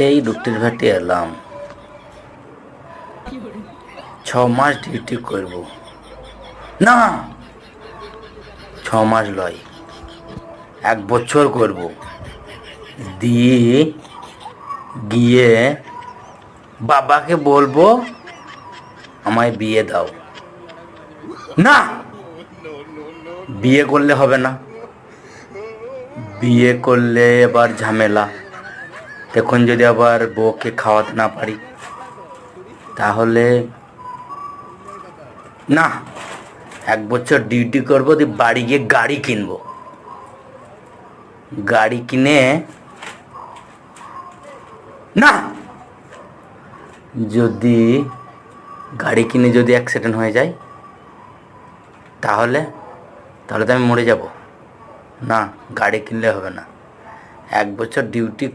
এই রুটির ভাটি এলাম, 6 মাস ডিউটি করব। না, 6 মাস লয়, 1 বছর করব। দিয়ে গিয়ে বাবাকে বলবো আমায় বিয়ে দাও। না, বিয়ে করলে হবে না। বিয়ে করলে এবার ঝামেলা। তখন যদি আবার বউকে খাওয়াতে না পারি তাহলে না। 1 বছর ডিউটি করবো, দিয়ে বাড়ি গিয়ে গাড়ি কিনবো। গাড়ি কিনে না, যদি গাড়ি কিনে যদি অ্যাক্সিডেন্ট হয়ে যায় তাহলে তাহলে তো আমি মরে যাব। না, গাড়ি কিনলে হবে না। 1 বছর ডিউটি